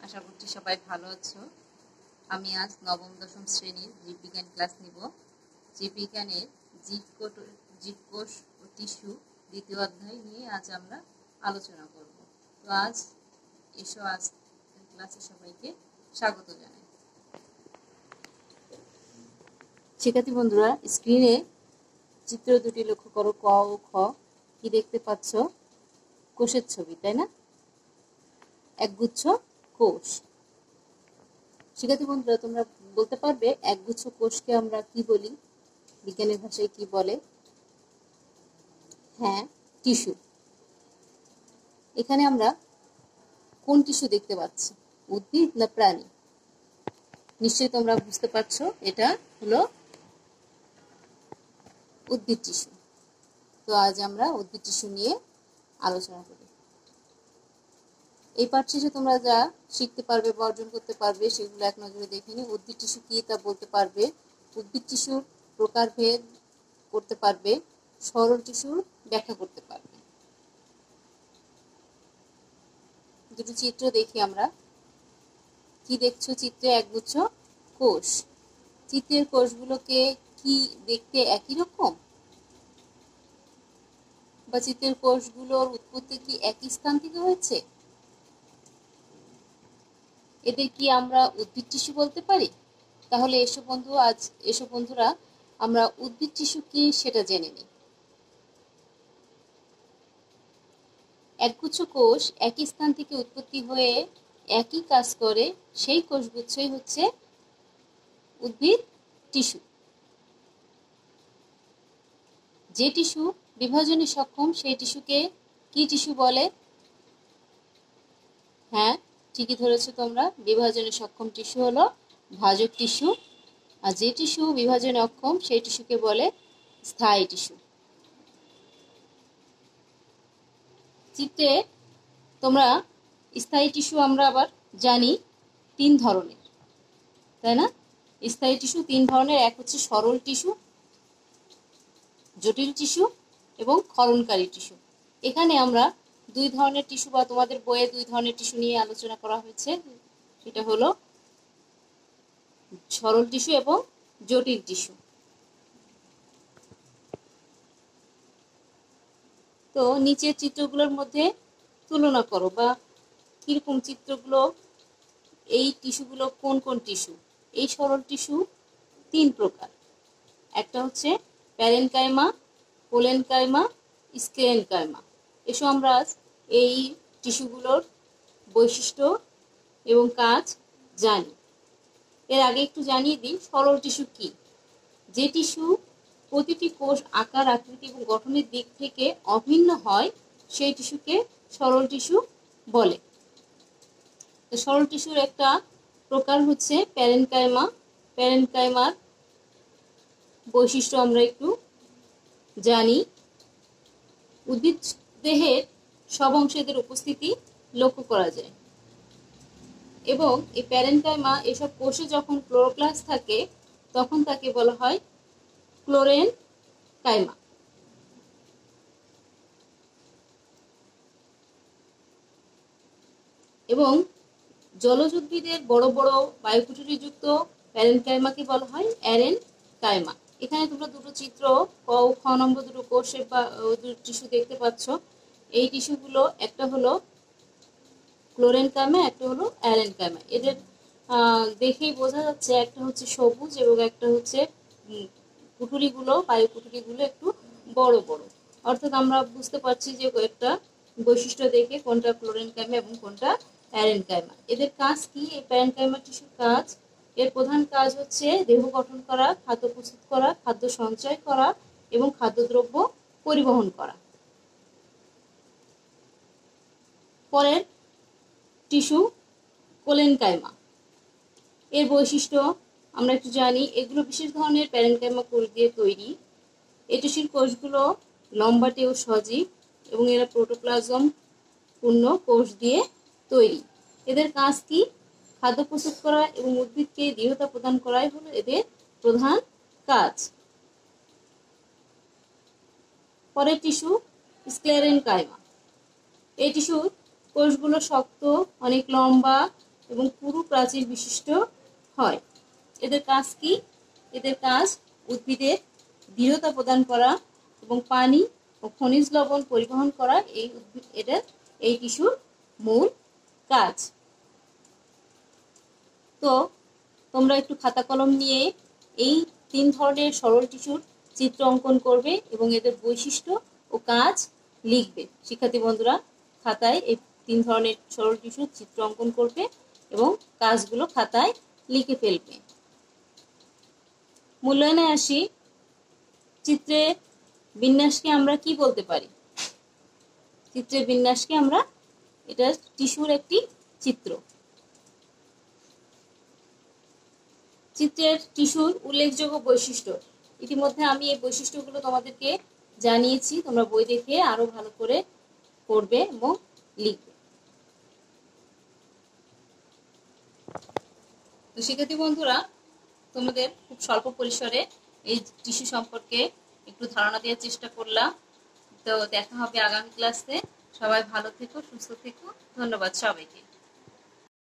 আশা করছি সবাই ভালো আছো। আমি আজ নবম দশম শ্রেণীর জীববিজ্ঞান ক্লাস নিব। জীববিজ্ঞানের জীবকোষ ও টিস্যু দ্বিতীয় অধ্যায় নিয়ে আজ আমরা আলোচনা করব। তো আজ ক্লাসে সবাইকে স্বাগত জানাই। শিক্ষার্থী বন্ধুরা, স্ক্রিনে চিত্র দুটি লক্ষ্য করো, ক ও খ। কি দেখতে পাচ্ছ? কোষের ছবি, তাই না? একগুচ্ছ কোষ। শিক্ষার্থী বন্ধুরা, তোমরা বলতে পারবে একগুচ্ছ কোষকে আমরা কি বলি? বিজ্ঞানের ভাষায় কি বলে? হ্যাঁ, টিস্যু। এখানে আমরা কোন টিস্যু দেখতে পাচ্ছি? উদ্ভিদ না প্রাণী? নিশ্চয়ই তোমরা বুঝতে পারছো, এটা হলো উদ্ভিদ টিস্যু। তো আজ আমরা উদ্ভিদ টিস্যু নিয়ে আলোচনা করি। এই পাঠ শেষে তোমরা যা শিখতে পারবে বা অর্জন করতে পারবে সেগুলো এক নজরে দেখে নিই। উদ্ভিদ টিস্যু কি তা বলতে পারবে, উদ্ভিদ টিস্যুর প্রকারভেদ করতে পারবে, সরল টিস্যুর ব্যাখ্যা করতে পারবে। দুটো চিত্র দেখি আমরা। কি দেখছো চিত্রে? একগুচ্ছ কোষ। চিত্রের কোষগুলোকে কি দেখতে একই রকম, বা চিত্রের কোষগুলোর উৎপত্তি কি একই স্থান থেকে হয়েছে? এদের কি আমরা উদ্ভিদ টিস্যু বলতে পারি? তাহলে এসো বন্ধুরা, আমরা উদ্ভিদ টিস্যু কি সেটা জেনে নিই। একগুচ্ছ কোষ একই স্থান থেকে উৎপত্তি হয়ে একই কাজ করে, সেই কোষগুচ্ছই হচ্ছে উদ্ভিদ টিস্যু। যে টিস্যু বিভাজনে সক্ষম সেই টিস্যুকে কি টিস্যু বলে? হ্যাঁ, ঠিকই ধরেছো তোমরা, বিভাজনে সক্ষম টিস্যু হলো ভাজক টিস্যু, আর যে টিস্যু বিভাজনে অক্ষম সেই টিস্যুকে বলে স্থায়ী টিস্যু। চিত্রে তোমরা স্থায়ী টিস্যু আমরা আবার জানি 3 ধরনের, তাই না? স্থায়ী টিস্যু 3 ধরনের। এক হচ্ছে সরল টিস্যু, জটিল টিস্যু এবং ক্ষরণকারী টিস্যু। এখানে আমরা 2 ধরনের টিস্যু, বা তোমাদের বইয়ে 2 ধরনের টিস্যু নিয়ে আলোচনা করা হয়েছে। এটা হলো সরল টিস্যু এবং জটিল টিস্যু। তো নিচের চিত্রগুলোর মধ্যে তুলনা করো, বা কিরকম চিত্রগুলো, এই টিস্যুগুলো কোন কোন টিস্যু? এই সরল টিস্যু 3 প্রকার। একটা হচ্ছে প্যারেনকাইমা, পোলেনকাইমা, স্ক্লেরেনকাইমা। এসো আমরা এই টিস্যুগুলোর বৈশিষ্ট্য এবং কাজ জানি। এর আগে একটু জানিয়ে দিই সরল টিস্যু কি। যে টিস্যু প্রতিটি কোষ আকার, আকৃতি এবং গঠনের দিক থেকে অভিন্ন হয় সেই টিস্যুকে সরল টিস্যু বলে। সরল টিস্যুর একটা প্রকার হচ্ছে প্যারেনকাইমা। প্যারেনকাইমার বৈশিষ্ট্য আমরা একটু জানি। উদ্ভিদ দেহের সব অংশে এদের উপস্থিতি লক্ষ্য করা যায়, এবং এই প্যারেনকাইমা এসব কোষে যখন ক্লোরোপ্লাস্ট থাকে তখন তাকে বলা হয় ক্লোরেনকাইমা। এবং জলজ উদ্ভিদের বড় বড় বায়ুকুঠুরীযুক্ত প্যারেনকাইমাকে বলা হয় অ্যারেনকাইমা। এখানে তোমরা দুটো চিত্র, ক ও খ নম্বর দুটো কোষের বা টিস্যু দেখতে পাচ্ছ। এই টিস্যুগুলো একটা হলো ক্লোরেনকাইমা, একটা হলো অ্যারেনকাইমা। এদের দেখেই বোঝা যাচ্ছে একটা হচ্ছে সবুজ এবং একটা হচ্ছে কুঠুরিগুলো, বায়ু কুঠুরিগুলো একটু বড় বড়। অর্থাৎ আমরা বুঝতে পারছি যে একটা বৈশিষ্ট্য দেখে কোনটা ক্লোরেনকাইমা এবং কোনটা প্যারেনকাইমা। এদের কাজ কি? এই প্যারেনকাইমা টিস্যুর কাজ, এর প্রধান কাজ হচ্ছে দেহ গঠন করা, খাদ্য প্রস্তুত করা, খাদ্য সঞ্চয় করা এবং খাদ্যদ্রব্য পরিবহন করা। পরের টিস্যু কোলেনকাইমা। এর বৈশিষ্ট্য আমরা একটু জানি। এগুলো বিশেষ ধরনের প্যারেনকাইমা কোষ দিয়ে তৈরি। এই টিস্যুর কোষগুলো লম্বাটে ও সজীব, এবং এরা প্রোটোপ্লাজম পূর্ণ কোষ দিয়ে তৈরি। এদের কাজ কি? খাদ্য প্রস্তুত করা এবং উদ্ভিদকে দৃঢ়তা প্রদান করাই হলো এদের প্রধান কাজ। পরের টিস্যু স্ক্লেরেনকাইমা। এই টিস্যুর কোষগুলো শক্ত, অনেক লম্বা এবং পুরু প্রাচীর বিশিষ্ট হয়। এদের কাজ কি? এদের কাজ উদ্ভিদের দৃঢ়তা প্রদান করা এবং পানি ও খনিজ লবণ পরিবহন করা এই টিস্যুর মূল কাজ। তো তোমরা একটু খাতা কলম নিয়ে এই 3 ধরনের সরল টিস্যুর চিত্র অঙ্কন করবে এবং এদের বৈশিষ্ট্য ও কাজ লিখবে। শিক্ষার্থী বন্ধুরা, খাতায় এই 3 ধরনের সরল টিস্যুর চিত্র অঙ্কন করবে এবং কাজগুলো খাতায় লিখে ফেলবে। মূল্যায়নে আসি। চিত্রের বিন্যাসকে আমরা কি বলতে পারি? চিত্রের বিন্যাসকে আমরা, এটা টিস্যুর একটি চিত্র। চিত্রের টিস্যুর উল্লেখযোগ্য বৈশিষ্ট্য, ইতিমধ্যে আমি এই বৈশিষ্ট্যগুলো তোমাদেরকে জানিয়েছি। তোমরা বই দেখে আরো ভালো করে পড়বে এবং লিখবে। তো শিক্ষার্থী বন্ধুরা, তোমাদের খুব স্বল্প পরিসরে এই টিস্যু সম্পর্কে একটু ধারণা দেওয়ার চেষ্টা করলাম। তো দেখা হবে আগামী ক্লাসে। সবাই ভালো থেকো, সুস্থ থেকো। ধন্যবাদ সবাইকে।